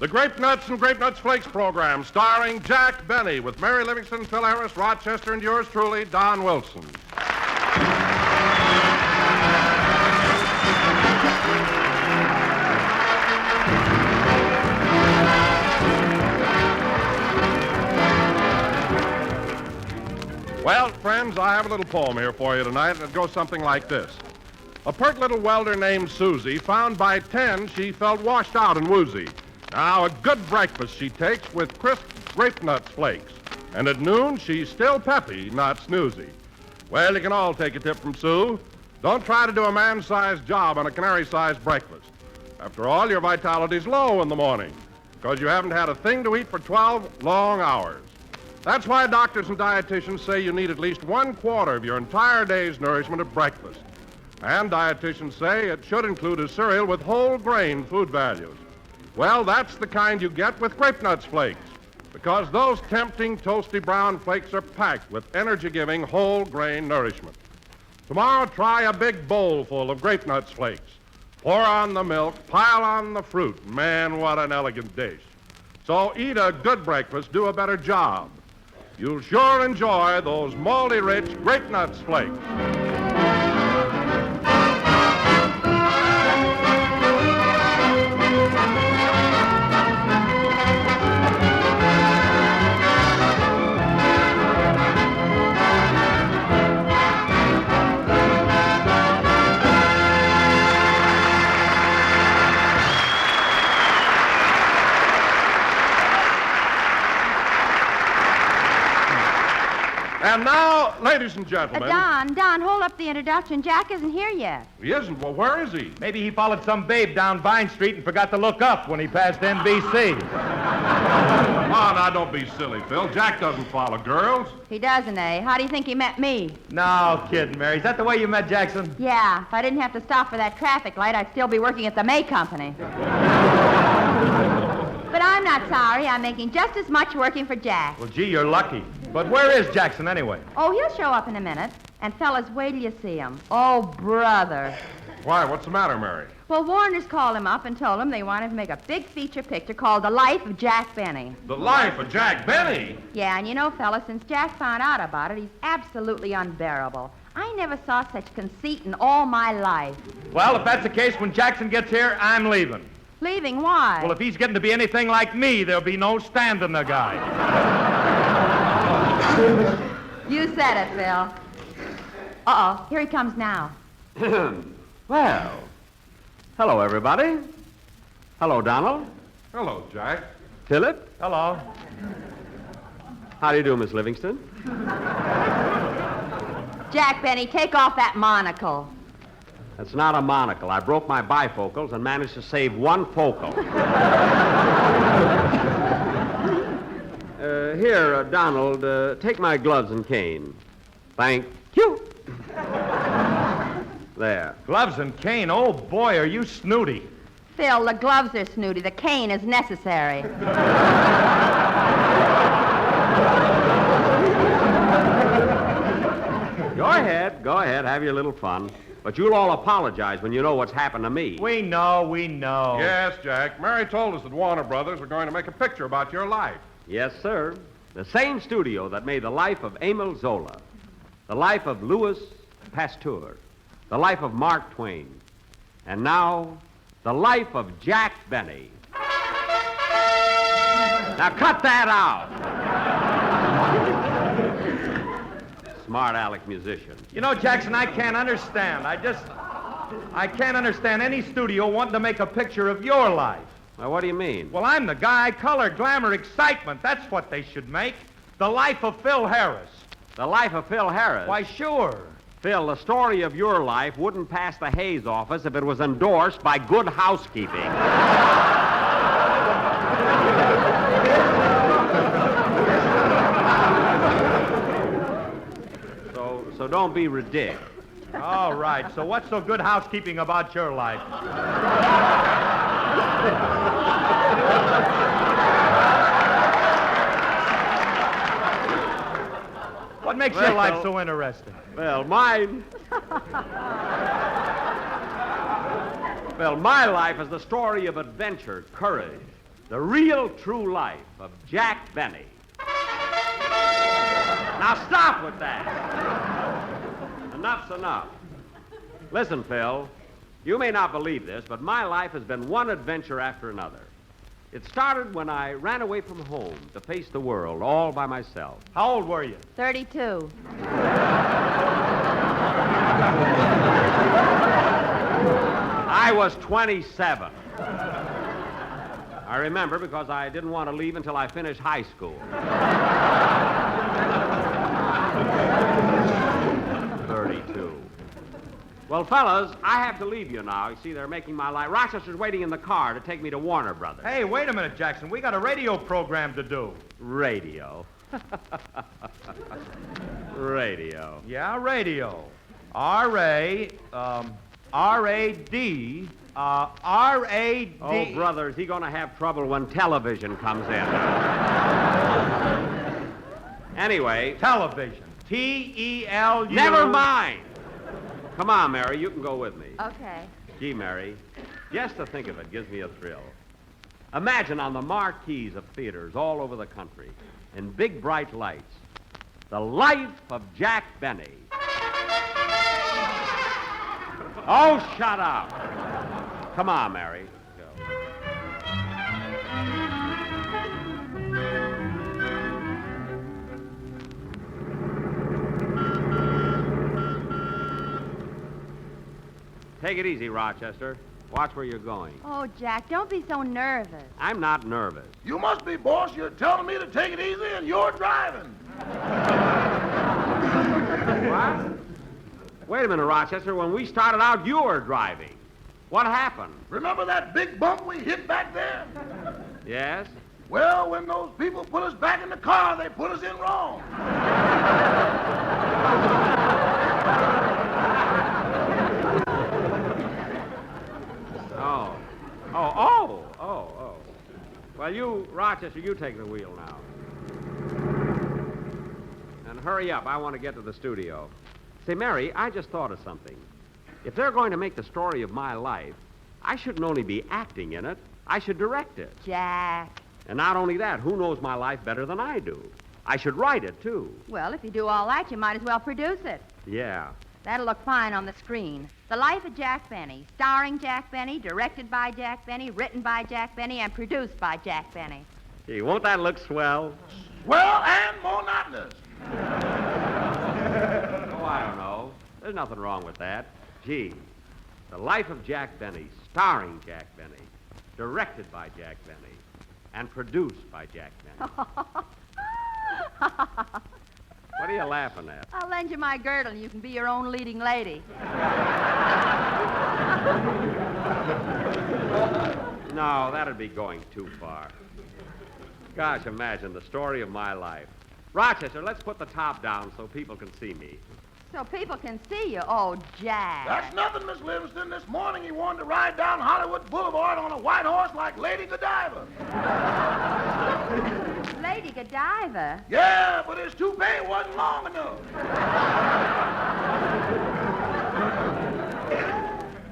The Grape Nuts and Grape Nuts Flakes program, starring Jack Benny with Mary Livingston, Phil Harris, Rochester, and yours truly, Don Wilson. Well, friends, I have a little poem here for you tonight, and it goes something like this. A pert little welder named Susie found by 10 she felt washed out and woozy. Now, a good breakfast she takes with crisp grape nuts flakes. And at noon, she's still peppy, not snoozy. Well, you can all take a tip from Sue. Don't try to do a man-sized job on a canary-sized breakfast. After all, your vitality's low in the morning because you haven't had a thing to eat for 12 long hours. That's why doctors and dietitians say you need at least 1/4 of your entire day's nourishment at breakfast. And dietitians say it should include a cereal with whole grain food values. Well, that's the kind you get with Grape Nuts Flakes, because those tempting toasty brown flakes are packed with energy-giving whole grain nourishment. Tomorrow, try a big bowl full of Grape Nuts Flakes. Pour on the milk, pile on the fruit. Man, what an elegant dish. So eat a good breakfast, do a better job. You'll sure enjoy those moldy-rich Grape Nuts Flakes. And now, ladies and gentlemen... Don, hold up the introduction. Jack isn't here yet. He isn't? Well, where is he? Maybe he followed some babe down Vine Street and forgot to look up when he passed NBC. Oh, now, don't be silly, Phil. Jack doesn't follow girls. He doesn't, eh? How do you think he met me? No kidding, Mary. Is that the way you met Jackson? Yeah, if I didn't have to stop for that traffic light, I'd still be working at the May Company. But I'm not sorry. I'm making just as much working for Jack. Well, gee, you're lucky. But where is Jackson anyway? Oh, he'll show up in a minute. And fellas, wait till you see him. Oh, brother. Why, what's the matter, Mary? Well, Warner's called him up and told him they wanted to make a big feature picture called The Life of Jack Benny. The Life of Jack Benny? Yeah, and you know, fellas, since Jack found out about it, he's absolutely unbearable. I never saw such conceit in all my life. Well, if that's the case, when Jackson gets here, I'm leaving. Leaving? Why? Well, if he's getting to be anything like me, there'll be no standing the guy. You said it, Phil. Uh-oh, here he comes now. Well, hello, everybody. Hello, Donald. Hello, Jack. Philip. Hello. How do you do, Miss Livingston? Jack Benny, take off that monocle. That's not a monocle. I broke my bifocals and managed to save one focal. Here, Donald, take my gloves and cane. Thank you. There. Gloves and cane? Oh, boy, are you snooty. Phil, the gloves are snooty. The cane is necessary. Go ahead, have your little fun. But you'll all apologize when you know what's happened to me. We know. Yes, Jack. Mary told us that Warner Brothers were going to make a picture about your life. Yes, sir. The same studio that made the life of Emile Zola, the life of Louis Pasteur, the life of Mark Twain, and now, the life of Jack Benny. Now cut that out. Smart aleck musician. You know, Jackson, I can't understand. I can't understand any studio wanting to make a picture of your life. Well, what do you mean? Well, I'm the guy, color, glamour, excitement. That's what they should make. The life of Phil Harris. The life of Phil Harris? Why, sure. Phil, the story of your life wouldn't pass the Hayes office if it was endorsed by Good Housekeeping. So don't be ridiculous. All right, so what's so good housekeeping about your life? What makes your life so interesting? Well, mine... Well, my life is the story of adventure, courage, The real true life of Jack Benny. Now stop with that. Enough's enough. Listen, Phil, you may not believe this, but my life has been one adventure after another. It started when I ran away from home to face the world all by myself. How old were you? 32. I was 27. I remember because I didn't want to leave until I finished high school. 32. Well, fellas, I have to leave you now. You see, they're making my life. Rochester's waiting in the car to take me to Warner Brothers. Hey, wait a minute, Jackson. We got a radio program to do. Radio. Radio. Yeah, radio. R-A-D, R-A-D. Oh, brother, is he going to have trouble when television comes in? Anyway. Television. T-E-L-U. Never mind. Come on, Mary, you can go with me. Okay. Gee, Mary, just to think of it gives me a thrill. Imagine on the marquees of theaters all over the country, in big bright lights, the life of Jack Benny. Oh, shut up. Come on, Mary. Go. Take it easy, Rochester. Watch where you're going. Oh, Jack, don't be so nervous. I'm not nervous. You must be, boss. You're telling me to take it easy and you're driving. What? Wait a minute, Rochester. When we started out, you were driving. What happened? Remember that big bump we hit back there? Yes? Well, when those people put us back in the car, they put us in wrong. Oh. Well, you, Rochester, you take the wheel now. And hurry up. I want to get to the studio. Say, Mary, I just thought of something. If they're going to make the story of my life, I shouldn't only be acting in it, I should direct it. Jack. And not only that, who knows my life better than I do? I should write it, too. Well, if you do all that, you might as well produce it. Yeah. That'll look fine on the screen. The Life of Jack Benny, starring Jack Benny, directed by Jack Benny, written by Jack Benny, and produced by Jack Benny. Gee, won't that look swell? Well, and monotonous. Oh, I don't know. There's nothing wrong with that. Gee, The Life of Jack Benny, starring Jack Benny, directed by Jack Benny, and produced by Jack Benny. What are you laughing at? I'll lend you my girdle and you can be your own leading lady. No, that'd be going too far. Gosh, imagine the story of my life. Rochester, let's put the top down so people can see me. So people can see you. Oh, Jack. That's nothing, Miss Livingston. This morning he wanted to ride down Hollywood Boulevard on a white horse like Lady Godiva. Lady Godiva? Yeah, but his toupee wasn't long enough.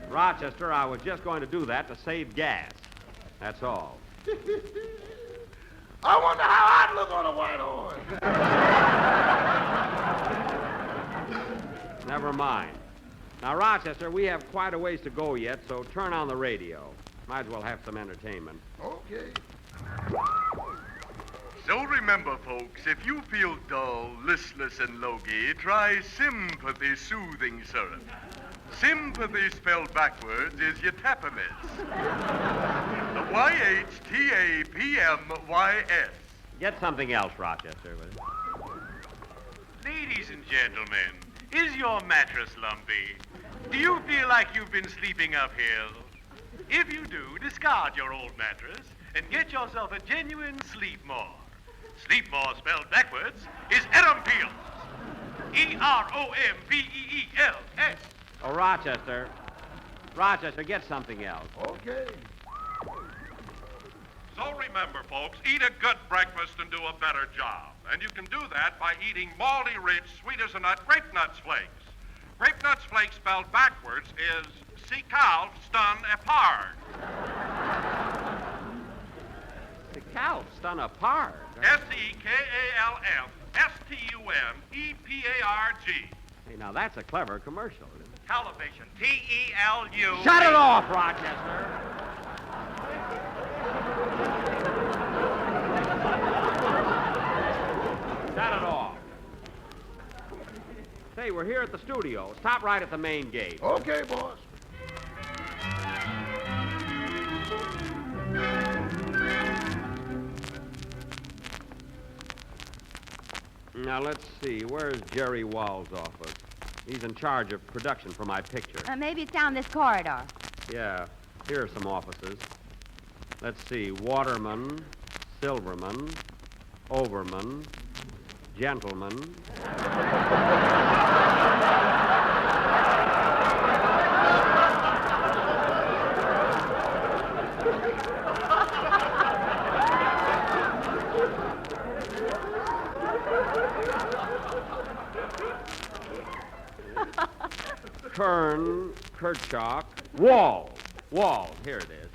Rochester, I was just going to do that to save gas. That's all. I wonder how I'd look on a white horse. Never mind. Now, Rochester, we have quite a ways to go yet, so turn on the radio. Might as well have some entertainment. Okay. So remember, folks, if you feel dull, listless, and logy, try Sympathy Soothing Syrup. Sympathy spelled backwards is Yatapamys. The Y-H-T-A-P-M-Y-S. Get something else, Rochester. Ladies and gentlemen, is your mattress lumpy? Do you feel like you've been sleeping uphill? If you do, discard your old mattress and get yourself a genuine Sleepmore. Sleepmore spelled backwards is Erompils. E-R-O-M-P-E-E-L-S. Oh, Rochester. Rochester, get something else. Okay. So remember, folks, eat a good breakfast and do a better job. And you can do that by eating malty-rich, sweet-as-a-nut grape nuts flakes. Grape nuts flakes spelled backwards is Sikal Stun Epard. Sekalfston apart. Sekalfstunepard. Hey, now that's a clever commercial. Television. Telu. Shut it off, Rochester. Shut it off. Say, we're here at the studio. Stop right at the main gate. Okay, boss. Now, let's see. Where's Jerry Wall's office? He's in charge of production for my picture. Maybe it's down this corridor. Yeah, here are some offices. Let's see. Waterman, Silverman, Overman, Gentleman. Kern, Kirchhoff, Wall. Here it is.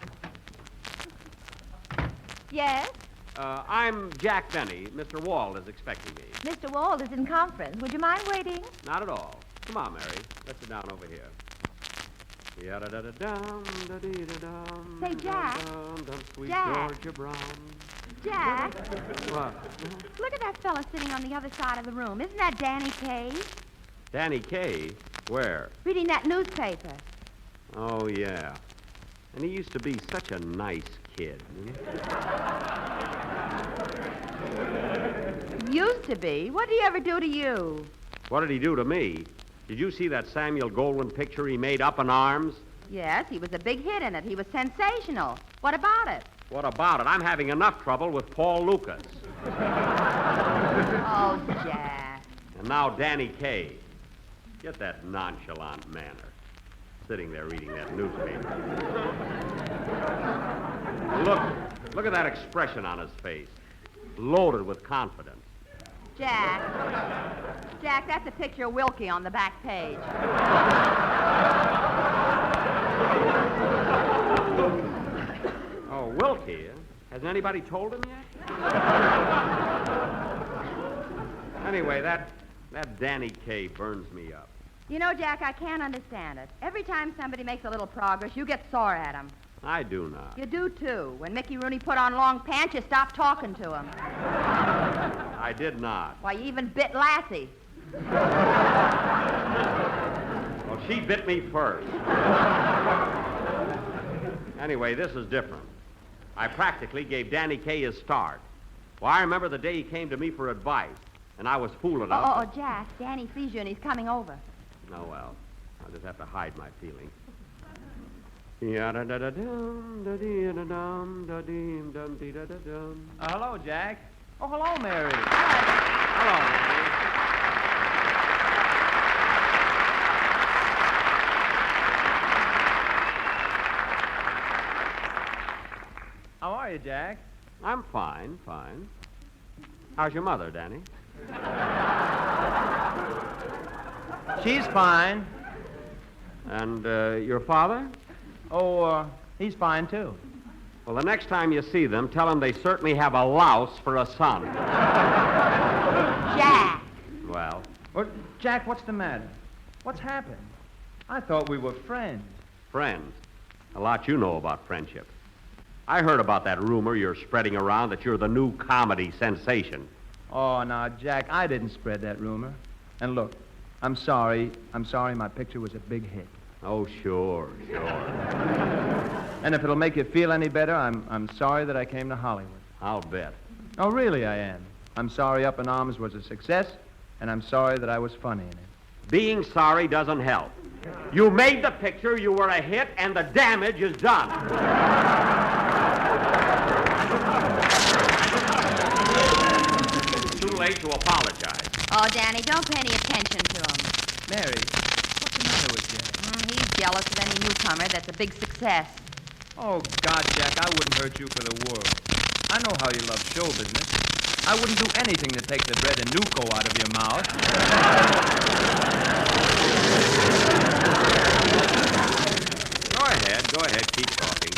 Yes? I'm Jack Benny. Mr. Wall is expecting me. Mr. Wall is in conference. Would you mind waiting? Not at all. Come on, Mary. Let's sit down over here. Say, Jack. Sweet Jack. Georgia Brown. Jack, What? look at that fella sitting on the other side of the room. Isn't that Danny Kaye? Danny Kaye? Where? Reading that newspaper. Oh, yeah. And he used to be such a nice kid. Used to be. What did he ever do to you? What did he do to me? Did you see that Samuel Goldwyn picture he made, Up in Arms? Yes, he was a big hit in it. He was sensational. What about it? What about it? I'm having enough trouble with Paul Lucas. Oh, Jack. And now Danny Kaye. Get that nonchalant manner. Sitting there reading that newspaper. Look at that expression on his face. Loaded with confidence. Jack, that's a picture of Wilkie on the back page. Oh, Wilkie? Hasn't anybody told him yet? Anyway, that Danny Kaye burns me up. You know, Jack, I can't understand it. Every time somebody makes a little progress, you get sore at him. I do not. You do, too. When Mickey Rooney put on long pants, you stopped talking to him. I did not. Why, you even bit Lassie. Well, she bit me first. Anyway, this is different. I practically gave Danny Kaye his start. Well, I remember the day he came to me for advice, and I was fool enough. Oh, Jack, Danny sees you and he's coming over. Oh, well, I'll just have to hide my feelings. Hello, Jack. Oh, hello, Mary. Hello, Danny. How are you, Jack? I'm fine. How's your mother, Danny? She's fine. And your father? Oh, he's fine, too. Well, the next time you see them, tell them they certainly have a louse for a son. Jack! Well, Well, Jack, what's the matter? What's happened? I thought we were friends. friends. A lot you know about friendship. I heard about that rumor you're spreading around that you're the new comedy sensation. Oh, now, Jack, I didn't spread that rumor. And look, I'm sorry my picture was a big hit. Oh, sure. And if it'll make you feel any better, I'm sorry that I came to Hollywood. I'll bet. Oh, really, I am. I'm sorry Up in Arms was a success, and I'm sorry that I was funny in it. Being sorry doesn't help. You made the picture, you were a hit, and the damage is done. It's too late to apologize. Oh, Danny, don't pay any attention to him. Mary, what's the matter with Jack? He's jealous of any newcomer that's a big success. Oh, God, Jack, I wouldn't hurt you for the world. I know how you love show business. I wouldn't do anything to take the bread and Nuco out of your mouth. Go ahead, keep talking.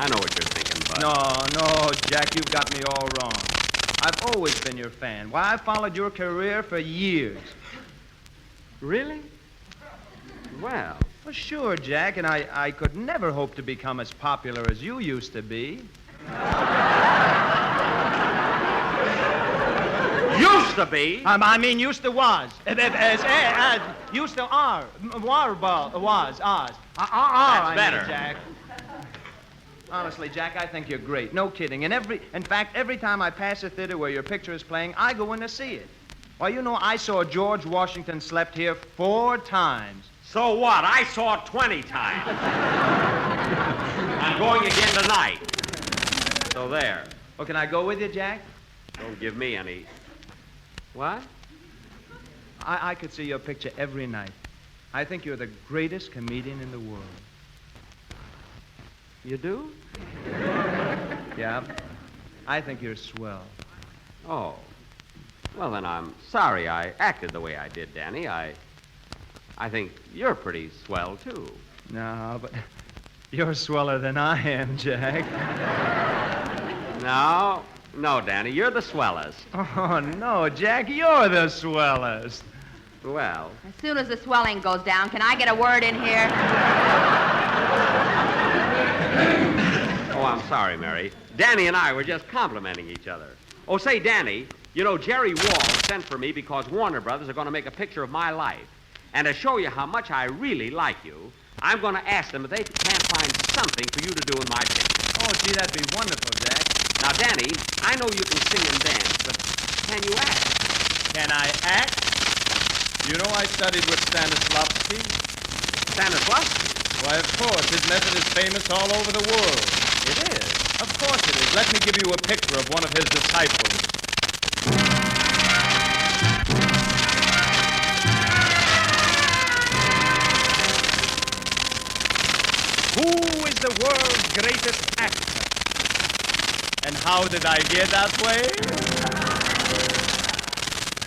I know what you're thinking, but... No, Jack, you've got me all wrong. I've always been your fan. Why, I've followed your career for years. Really? Well... Well, sure, Jack, and I could never hope to become as popular as you used to be. Used to be? I mean, used to was. Used to are. Was. That's better. Jack. Honestly, Jack, I think you're great. No kidding. And in fact, every time I pass a theater where your picture is playing, I go in to see it. Why, you know, I saw George Washington slept here 4 times. So what? I saw it 20 times. I'm going again tonight. So there. Well, can I go with you, Jack? Don't give me any... What? I could see your picture every night. I think you're the greatest comedian in the world. You do? Yeah. I think you're swell. Oh. Well, then I'm sorry I acted the way I did, Danny. I think you're pretty swell, too. No, but you're sweller than I am, Jack. No, Danny, you're the swellest. Oh, no, Jack, you're the swellest. Well, As soon as the swelling goes down, can I get a word in here? oh, I'm sorry, Mary. Danny and I were just complimenting each other. Oh, say, Danny, you know, Jerry Wall sent for me because Warner Brothers are going to make a picture of my life. And to show you how much I really like you, I'm going to ask them if they can't find something for you to do in my picture. Oh, gee, that'd be wonderful, Jack. Now, Danny, I know you can sing and dance, but can you act? Can I act? You know I studied with Stanislavski. Stanislavski? Why, of course. His method is famous all over the world. It is. Of course it is. Let me give you a picture of one of his disciples. Who is the world's greatest actor? And how did I get that way?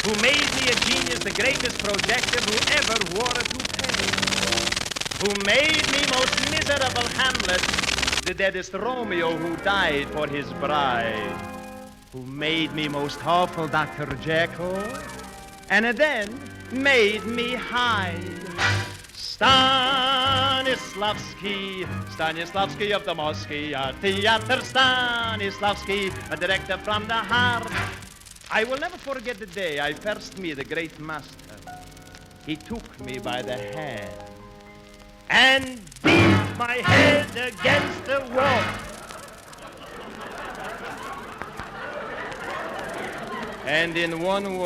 Who made me a genius, the greatest projector who ever wore a toupee? Who made me most miserable Hamlet, the deadest Romeo who died for his bride? Who made me most awful Dr. Jekyll, and then made me hide? Stanislavski of the Moscow Theater, Stanislavski, a director from the heart. I will never forget the day I first met the great master. He took me by the hand and beat my head against the wall. And in one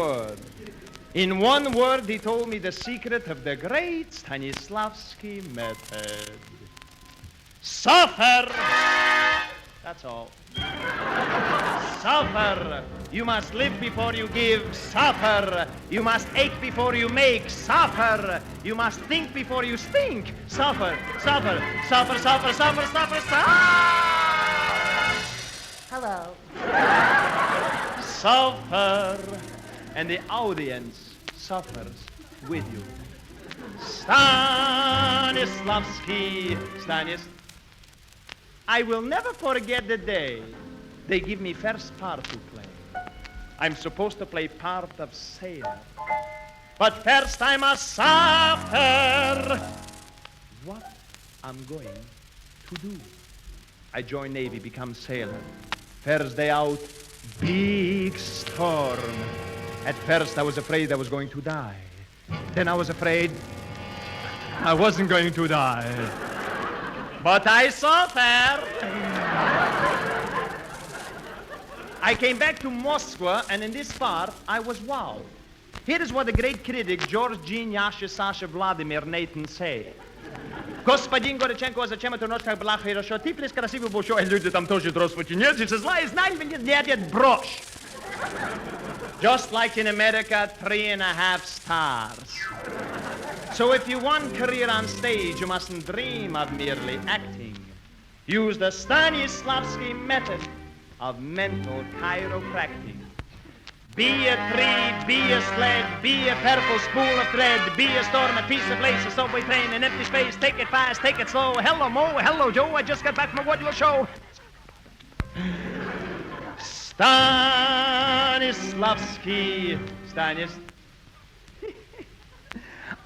word, he told me the secret of the great Stanislavski method. Suffer! That's all. Suffer! You must live before you give. Suffer! You must ache before you make. Suffer! You must think before you stink. Suffer! Suffer! Suffer! Suffer! Suffer! Suffer! Suffer! Hello. Suffer! And the audience suffers with you. Stanislavski, I will never forget the day they give me first part to play. I'm supposed to play part of sailor, but first I must suffer. What I'm going to do? I join Navy, become sailor. First day out, big storm. At first, I was afraid I was going to die. Then I was afraid I wasn't going to die. But I suffered. I came back to Moscow, and in this part, I was wowed. Here is what the great critic George Jean Yasha Sasha Vladimir Nathan said. Господин Горяченко, зачем это ночь так была хорошо? Ты плес красивый большой, люди там тоже здравствуйте. Нет, здесь зла и знай, нет, брошь. Just like in America, 3.5 stars. So if you want career on stage, you mustn't dream of merely acting. Use the Stanislavski method of mental chiropractic. Be a tree, be a sled, be a purple spool of thread, be a storm, a piece of lace, a subway train, an empty space. Take it fast, take it slow. Hello, Mo. Hello, Joe. I just got back from a vaudeville show. Stanislavski.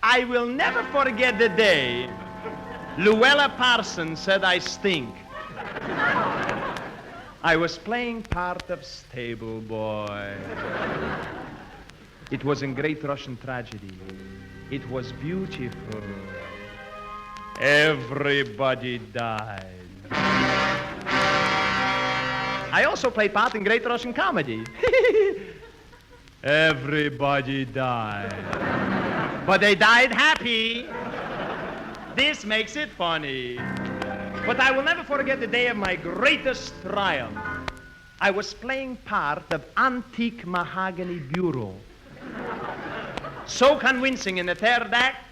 I will never forget the day Luella Parsons said I stink. I was playing part of stable boy. It was in Great Russian Tragedy. It was beautiful. Everybody died. I also played part in Great Russian Comedy. Everybody died. But they died happy. This makes it funny. But I will never forget the day of my greatest triumph. I was playing part of Antique Mahogany Bureau. So convincing in the third act,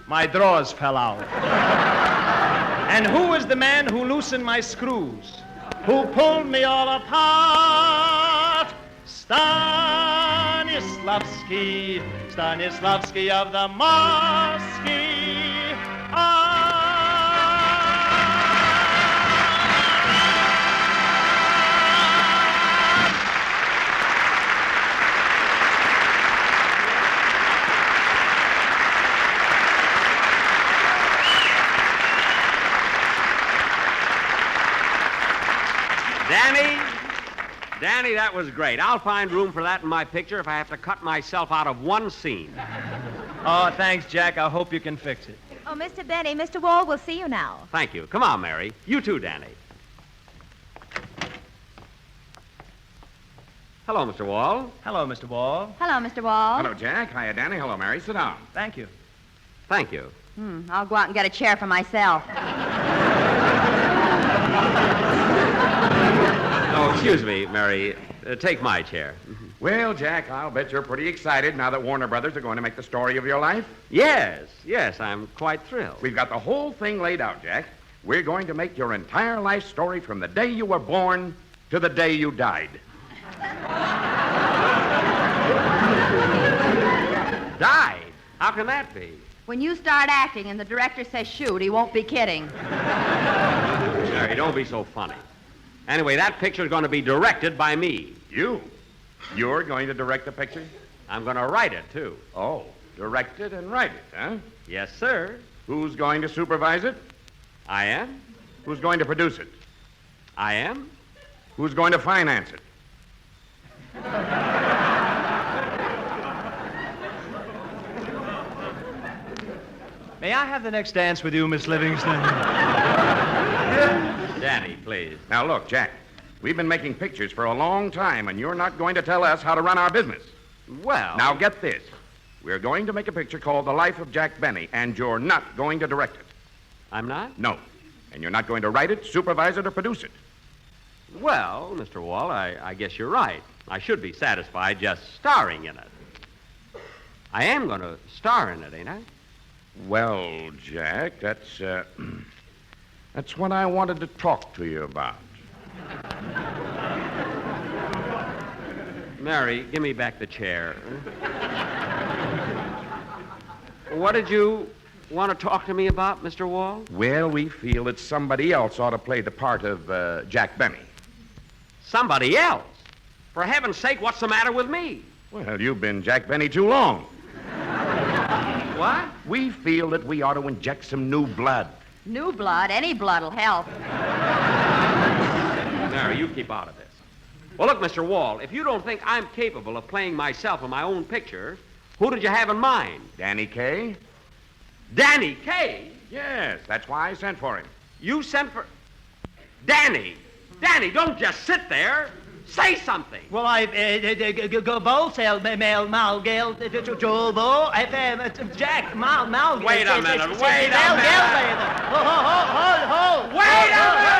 my drawers fell out. And who was the man who loosened my screws? Who pulled me all apart? Stanislavski of the Mosky Art. Danny, that was great. I'll find room for that in my picture if I have to cut myself out of one scene. Oh, thanks, Jack. I hope you can fix it. Oh, Mr. Benny, Mr. Wall will see you now. Thank you. Come on, Mary. You too, Danny. Hello, Mr. Wall. Hello, Mr. Wall. Hello, Mr. Wall. Hello, Jack. Hiya, Danny. Hello, Mary. Sit down. Thank you. Thank you. I'll go out and get a chair for myself. Oh, excuse me, Mary. Take my chair. Well, Jack, I'll bet you're pretty excited now that Warner Brothers are going to make the story of your life. Yes, I'm quite thrilled. We've got the whole thing laid out, Jack. We're going to make your entire life story from the day you were born to the day you died. Died? How can that be? When you start acting and the director says shoot, he won't be kidding. Mary, don't be so funny. Anyway, that picture's going to be directed by me. You? You're going to direct the picture? I'm going to write it, too. Oh, direct it and write it, huh? Yes, sir. Who's going to supervise it? I am. Who's going to produce it? I am. Who's going to finance it? May I have the next dance with you, Miss Livingston? Danny, please. Now, look, Jack, we've been making pictures for a long time, and you're not going to tell us how to run our business. Well... Now, get this. We're going to make a picture called The Life of Jack Benny, and you're not going to direct it. I'm not? No. And you're not going to write it, supervise it, or produce it. Well, Mr. Wall, I guess you're right. I should be satisfied just starring in it. I am going to star in it, ain't I? Well, Jack, that's what I wanted to talk to you about. Mary, give me back the chair. What did you want to talk to me about, Mr. Wall? Well, we feel that somebody else ought to play the part of Jack Benny. Somebody else? For heaven's sake, what's the matter with me? Well, you've been Jack Benny too long. What? We feel that we ought to inject some new blood. New blood, any blood'll help. Mary, you keep out of this. Well, look, Mr. Wall, if you don't think I'm capable of playing myself in my own picture, who did you have in mind? Danny Kaye? Danny Kaye? Yes, that's why I sent for him. You sent for... Danny! Danny, don't just sit there. Say something. Well, I've wholesale mail Malgale Jobo FM Jack Mal. Wait a minute. Wait a minute. Hold. Wait a minute.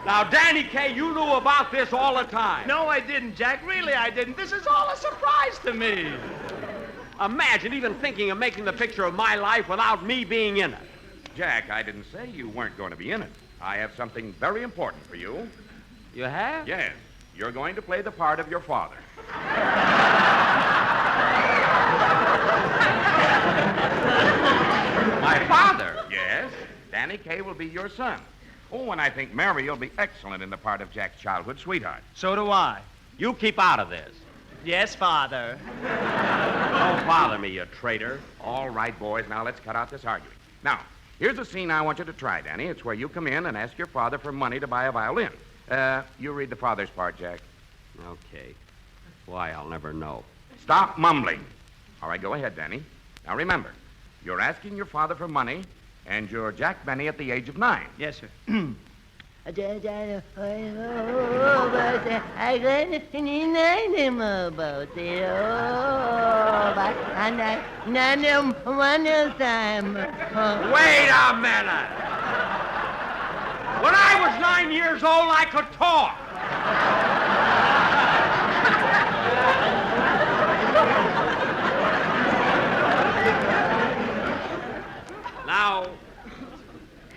Now, Now, Danny Kaye, you knew about this all the time. No, I didn't, Jack. Really, I didn't. This is all a surprise to me. Imagine even thinking of making the picture of my life without me being in it. Jack, I didn't say you weren't going to be in it. I have something very important for you. You have? Yes, you're going to play the part of your father. My father? Yes, Danny Kaye will be your son. Oh, and I think Mary will be excellent in the part of Jack's childhood sweetheart. So do I. You keep out of this. Yes, Father. Don't bother me, you traitor. All right, boys, now let's cut out this arguing. Now, here's a scene I want you to try, Danny. It's where you come in and ask your father for money to buy a violin. You read the father's part, Jack. Okay. Why, I'll never know. Stop mumbling. All right, go ahead, Danny. Now, remember, you're asking your father for money, and you're Jack Benny at the age of 9. Yes, sir. I couldn't deny him about it. Oh, but none one time. Wait a minute! When I was 9 years old, I could talk.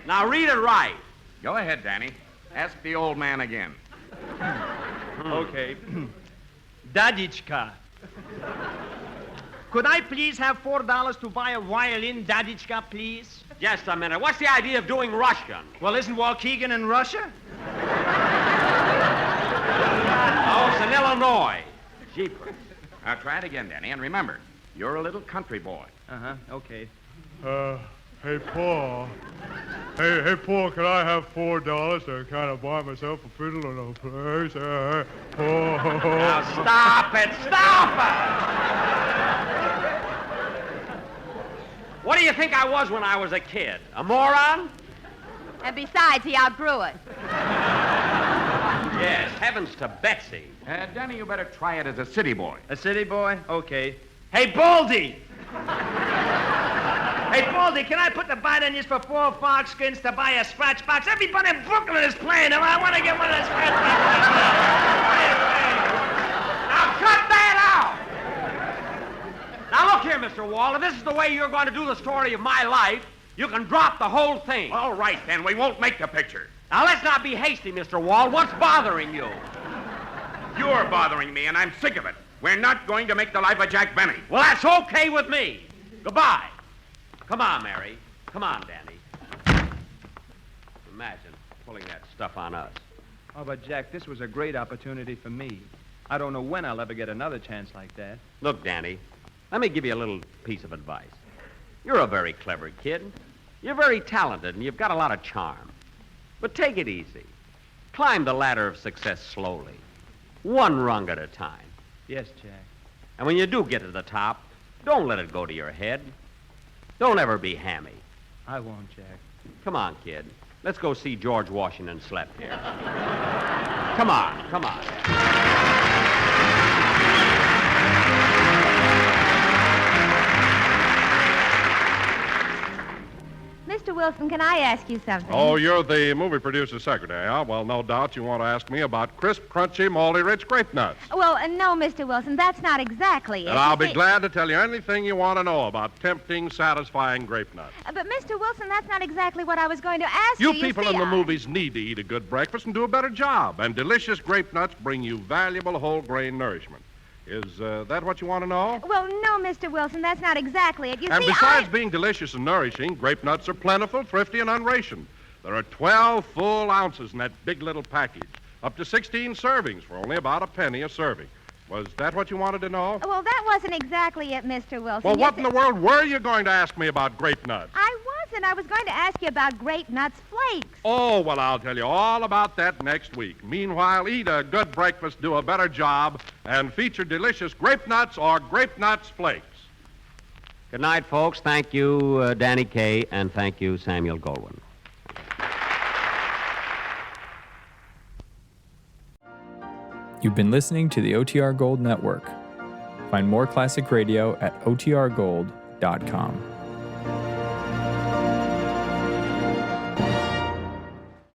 Now read it right. Go ahead, Danny. Ask the old man again. Okay. Dadichka. Could I please have $4 to buy a violin, Dadichka, please? Just a minute. What's the idea of doing Russian? Well, isn't Waukegan in Russia? Oh, it's in Illinois. Jeepers. Now, try it again, Danny, and remember, you're a little country boy. Uh-huh, okay. Hey, Paul. Hey, Paul, can I have $4 to kind of buy myself a fiddle and a place? Paul. Now, stop it! Stop it! What do you think I was when I was a kid? A moron? And besides, he outgrew it. Yes, heavens to Betsy. Danny, you better try it as a city boy. A city boy? Okay. Hey, Baldy! Hey, Baldy, can I put the bite on you for 4 fox skins to buy a scratch box? Everybody in Brooklyn is playing, and I want to get one of the scratch boxes. Now, cut that out! Now, look here, Mr. Wall. If this is the way you're going to do the story of my life, you can drop the whole thing. All right, then. We won't make the picture. Now, let's not be hasty, Mr. Wall. What's bothering you? You're bothering me, and I'm sick of it. We're not going to make the life of Jack Benny. Well, that's okay with me. Goodbye. Come on, Mary. Come on, Danny. Imagine pulling that stuff on us. Oh, but, Jack, this was a great opportunity for me. I don't know when I'll ever get another chance like that. Look, Danny, let me give you a little piece of advice. You're a very clever kid. You're very talented, and you've got a lot of charm. But take it easy. Climb the ladder of success slowly, one rung at a time. Yes, Jack. And when you do get to the top, don't let it go to your head. Don't ever be hammy. I won't, Jack. Come on, kid. Let's go see George Washington slept here. Come on, come on. Mr. Wilson, can I ask you something? Oh, you're the movie producer's secretary, huh? Well, no doubt you want to ask me about crisp, crunchy, malty, rich grape nuts. Well, no, Mr. Wilson, that's not exactly it. And I'll You be see- glad to tell you anything you want to know about tempting, satisfying grape nuts. But, Mr. Wilson, that's not exactly what I was going to ask you. You people see, in the movies need to eat a good breakfast and do a better job. And delicious grape nuts bring you valuable whole grain nourishment. Is that what you want to know? Well, no, Mr. Wilson, that's not exactly it. You And see, besides being delicious and nourishing, grape nuts are plentiful, thrifty, and unrationed. There are 12 full ounces in that big little package, up to 16 servings for only about a penny a serving. Was that what you wanted to know? Well, that wasn't exactly it, Mr. Wilson. Well, Yes, what in the world were you going to ask me about grape nuts? I wasn't. I was going to ask you about grape nuts flakes. Oh, well, I'll tell you all about that next week. Meanwhile, eat a good breakfast, do a better job, and feature delicious grape nuts or grape nuts flakes. Good night, folks. Thank you, Danny Kaye, and thank you, Samuel Goldwyn. You've been listening to the OTR Gold Network. Find more classic radio at otrgold.com.